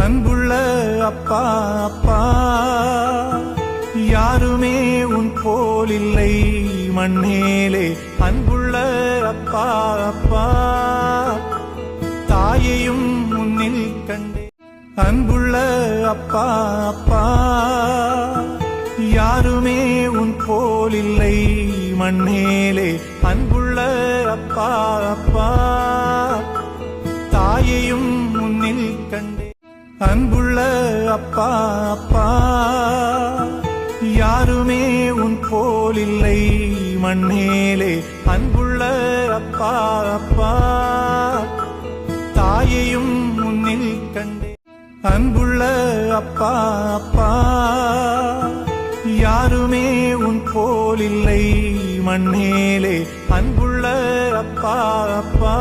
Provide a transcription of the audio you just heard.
அன்புள்ள அப்பா அப்பா, யாருமே உன் போலில்லை மண்ணேலே. அன்புள்ள அப்பா அப்பா, தாயையும் முன்னில் கண்டே. அன்புள்ள அப்பா அப்பா, யாருமே உன் போலில்லை மண்ணேலே. அன்புள்ள அப்பா அப்பா, தாயையும் முன்னில் கண்டே. அன்புள்ள அப்பா அப்பா, யாருமே உன் போலில்லை மண்ணேலே. அன்புள்ள அப்பா அப்பா, தாயையும் முன்னில் கண்டே. அன்புள்ள அப்பா அப்பா, யாருமே உன் போலில்லை மண்ணேலே. அன்புள்ள அப்பா அப்பா,